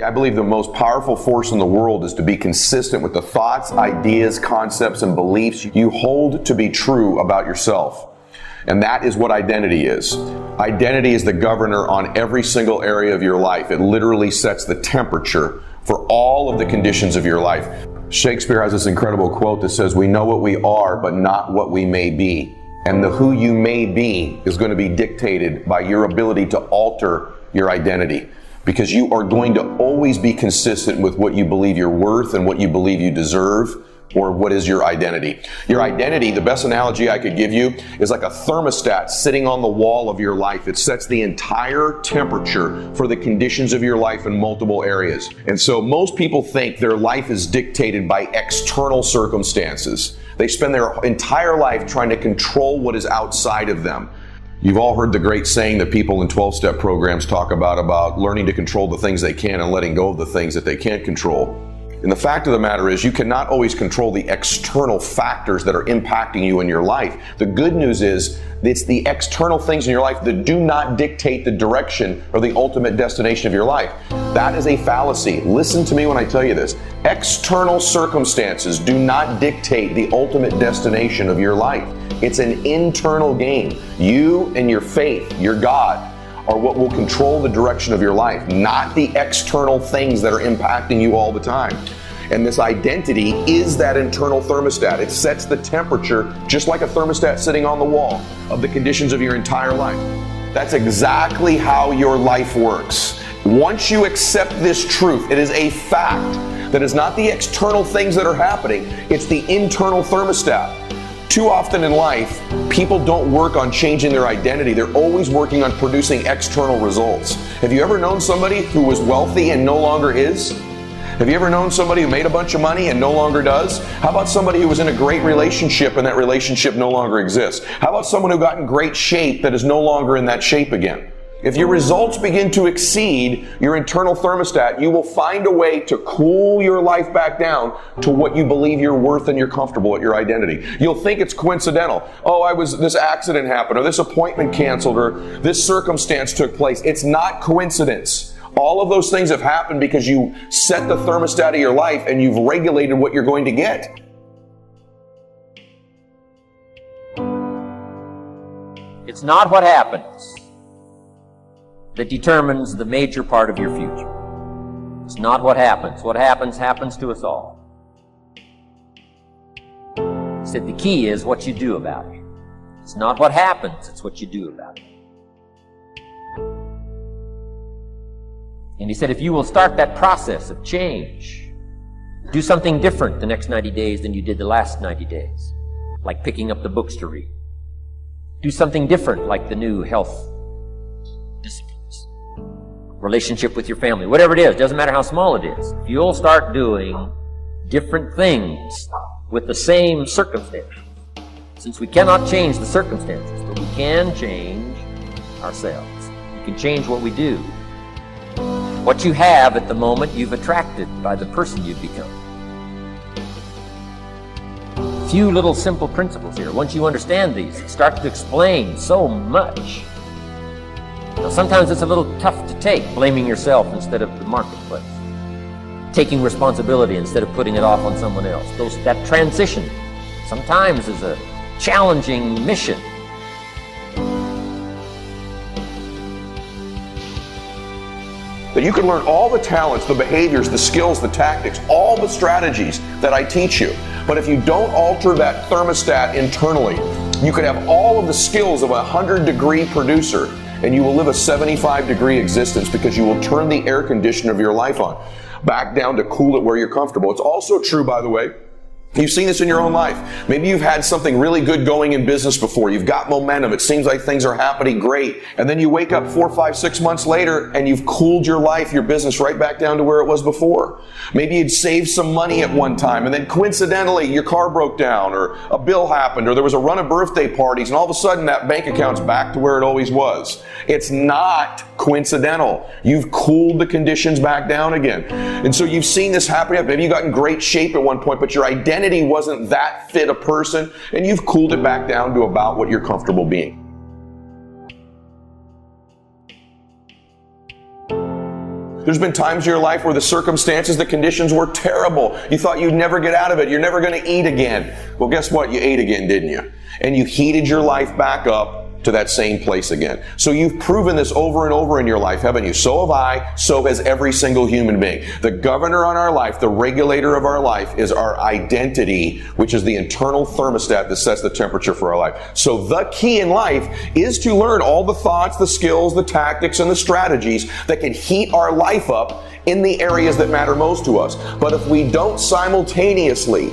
I believe the most powerful force in the world is to be consistent with the thoughts, ideas, concepts, and beliefs you hold to be true about yourself. And that is what identity is. Identity is the governor on every single area of your life. It literally sets the temperature for all of the conditions of your life. Shakespeare has this incredible quote that says, "We know what we are, but not what we may be." And the who you may be is going to be dictated by your ability to alter your identity. Because you are going to always be consistent with what you believe you're worth and what you believe you deserve, or what is your identity. Your identity, the best analogy I could give you, is like a thermostat sitting on the wall of your life. It sets the entire temperature for the conditions of your life in multiple areas. And so most people think their life is dictated by external circumstances. They spend their entire life trying to control what is outside of them. You've all heard the great saying that people in 12-step programs talk about learning to control the things they can and letting go of the things that they can't control. And the fact of the matter is, you cannot always control the external factors that are impacting you in your life. The good news is, it's the external things in your life that do not dictate the direction or the ultimate destination of your life. That is a fallacy. Listen to me when I tell you this. External circumstances do not dictate the ultimate destination of your life. It's an internal game. You and your faith, your God, are what will control the direction of your life, not the external things that are impacting you all the time. And this identity is that internal thermostat. It sets the temperature, just like a thermostat sitting on the wall, of the conditions of your entire life. That's exactly how your life works. Once you accept this truth, it is a fact that it's not the external things that are happening, it's the internal thermostat. Too often in life, people don't work on changing their identity. They're always working on producing external results. Have you ever known somebody who was wealthy and no longer is? Have you ever known somebody who made a bunch of money and no longer does? How about somebody who was in a great relationship and that relationship no longer exists? How about someone who got in great shape that is no longer in that shape again? If your results begin to exceed your internal thermostat, you will find a way to cool your life back down to what you believe you're worth and you're comfortable at your identity. You'll think it's coincidental. Oh, this accident happened, or this appointment canceled, or this circumstance took place. It's not coincidence. All of those things have happened because you set the thermostat of your life and you've regulated what you're going to get. It's not what happens that determines the major part of your future. It's not what happens. What happens, happens to us all. He said the key is what you do about it. It's not what happens, it's what you do about it. And he said if you will start that process of change, do something different the next 90 days than you did the last 90 days, like picking up the books to read. Do something different like the new health disciplines, relationship with your family, whatever it is, doesn't matter how small it is. If you'll start doing different things with the same circumstances, since we cannot change the circumstances, but we can change ourselves. We can change what we do. What you have at the moment, you've attracted by the person you've become. A few little simple principles here. Once you understand these, it starts to explain so much. Now, sometimes it's a little tough to take, blaming yourself instead of the marketplace, taking responsibility instead of putting it off on someone else. That transition sometimes is a challenging mission. That you can learn all the talents, the behaviors, the skills, the tactics, all the strategies that I teach you. But if you don't alter that thermostat internally, you could have all of the skills of a 100-degree producer, and you will live a 75-degree existence because you will turn the air conditioner of your life on back down to cool it where you're comfortable. It's also true, by the way, you've seen this in your own life. Maybe you've had something really good going in business before. You've got momentum. It seems like things are happening great. And then you wake up 4, 5, 6 months later and you've cooled your life, your business right back down to where it was before. Maybe you'd saved some money at one time and then coincidentally your car broke down or a bill happened or there was a run of birthday parties and all of a sudden that bank account's back to where it always was. It's not coincidental. You've cooled the conditions back down again. And so you've seen this happen. Maybe you got in great shape at one point, but your identity wasn't that fit a person, and you've cooled it back down to about what you're comfortable being. There's been times in your life where the circumstances, the conditions were terrible. You thought you'd never get out of it. You're never going to eat again. Well, guess what? You ate again, didn't you? And you heated your life back up to that same place again. So you've proven this over and over in your life, haven't you? So have I, so has every single human being. The governor on our life, the regulator of our life, is our identity, which is the internal thermostat that sets the temperature for our life. So the key in life is to learn all the thoughts, the skills, the tactics, and the strategies that can heat our life up in the areas that matter most to us. But if we don't simultaneously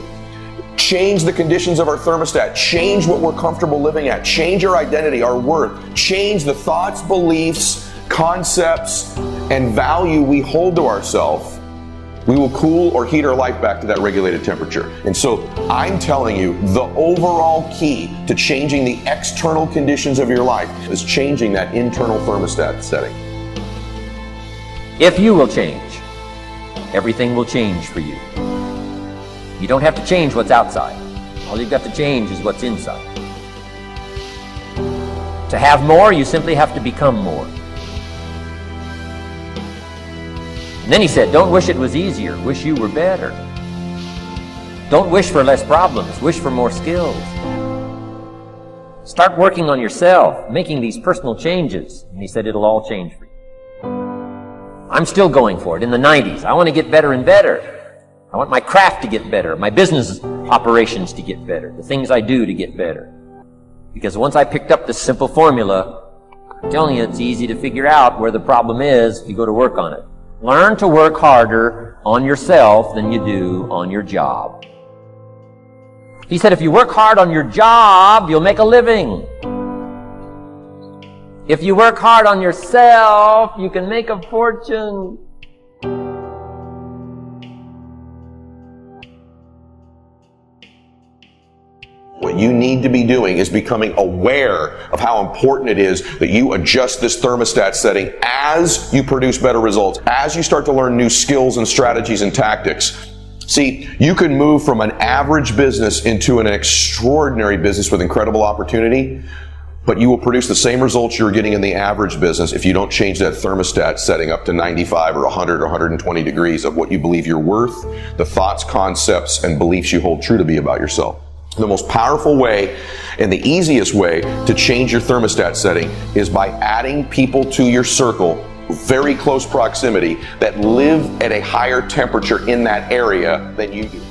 change the conditions of our thermostat, change what we're comfortable living at, change our identity, our worth, change the thoughts, beliefs, concepts, and value we hold to ourselves, we will cool or heat our life back to that regulated temperature. And so I'm telling you, the overall key to changing the external conditions of your life is changing that internal thermostat setting. If you will change, everything will change for you. You don't have to change what's outside. All you've got to change is what's inside. To have more, you simply have to become more. And then he said, don't wish it was easier, wish you were better. Don't wish for less problems, wish for more skills. Start working on yourself, making these personal changes. And he said, it'll all change for you. I'm still going for it in the 90s. I want to get better and better. I want my craft to get better, my business operations to get better, the things I do to get better. Because once I picked up this simple formula, I'm telling you, it's easy to figure out where the problem is if you go to work on it. Learn to work harder on yourself than you do on your job. He said, if you work hard on your job, you'll make a living. If you work hard on yourself, you can make a fortune. What you need to be doing is becoming aware of how important it is that you adjust this thermostat setting as you produce better results, as you start to learn new skills and strategies and tactics. See, you can move from an average business into an extraordinary business with incredible opportunity, but you will produce the same results you're getting in the average business if you don't change that thermostat setting up to 95 or 100 or 120 degrees of what you believe you're worth, the thoughts, concepts, and beliefs you hold true to be about yourself. The most powerful way and the easiest way to change your thermostat setting is by adding people to your circle, very close proximity, that live at a higher temperature in that area than you do.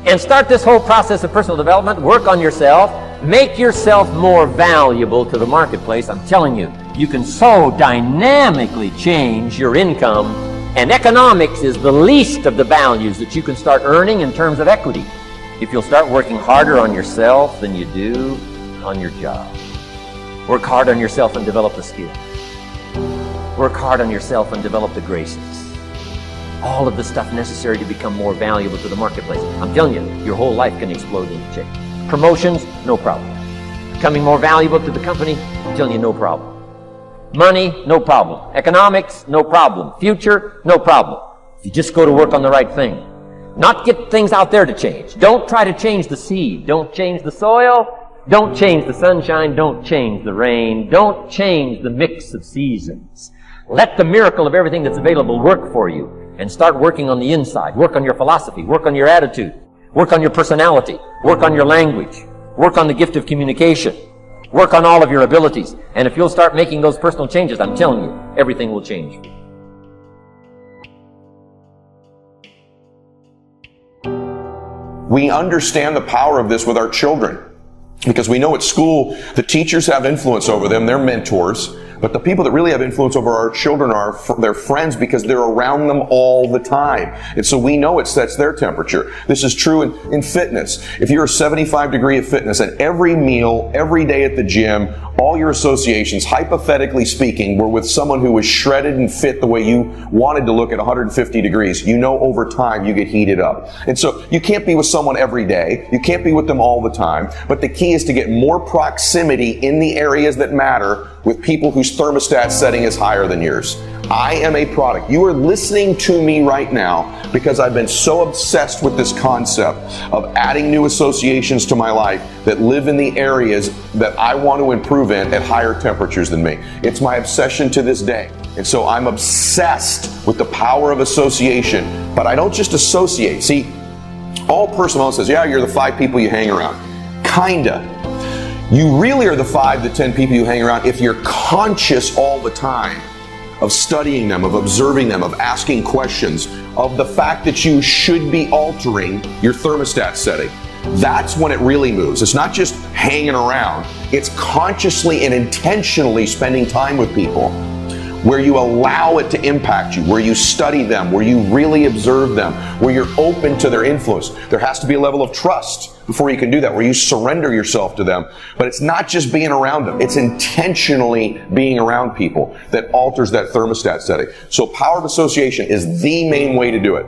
And start this whole process of personal development. Work on yourself. Make yourself more valuable to the marketplace. I'm telling you, you can so dynamically change your income. And economics is the least of the values that you can start earning in terms of equity if you'll start working harder on yourself than you do on your job. Work hard on yourself and develop the skills. Work hard on yourself and develop the graces. All of the stuff necessary to become more valuable to the marketplace. I'm telling you, your whole life can explode into change. Promotions, no problem. Becoming more valuable to the company, I'm telling you, no problem. Money, no problem. Economics, no problem. Future, no problem. If you just go to work on the right thing. Not get things out there to change. Don't try to change the seed. Don't change the soil. Don't change the sunshine. Don't change the rain. Don't change the mix of seasons. Let the miracle of everything that's available work for you. And start working on the inside. Work on your philosophy. Work on your attitude. Work on your personality. Work on your language. Work on the gift of communication. Work on all of your abilities. And if you'll start making those personal changes, I'm telling you, everything will change. We understand the power of this with our children because we know at school the teachers have influence over them, they're mentors. But the people that really have influence over our children are their friends because they're around them all the time. And so we know it sets their temperature. This is true in fitness. If you're a 75 degree of fitness and every meal, every day at the gym, all your associations, hypothetically speaking, were with someone who was shredded and fit the way you wanted to look at 150 degrees, you know over time you get heated up. And so you can't be with someone every day. You can't be with them all the time. But the key is to get more proximity in the areas that matter with people who whose thermostat setting is higher than yours. I am a product. You are listening to me right now because I've been so obsessed with this concept of adding new associations to my life that live in the areas that I want to improve in at higher temperatures than me. It's my obsession to this day. And so I'm obsessed with the power of association, but I don't just associate. See, all personal says, yeah, you're the 5 people you hang around. Kinda. You really are the 5 to 10 people you hang around if you're conscious all the time of studying them, of observing them, of asking questions, of the fact that you should be altering your thermostat setting. That's when it really moves. It's not just hanging around. It's consciously and intentionally spending time with people where you allow it to impact you, where you study them, where you really observe them, where you're open to their influence. There has to be a level of trust before you can do that, where you surrender yourself to them. But it's not just being around them. It's intentionally being around people that alters that thermostat setting. So power of association is the main way to do it.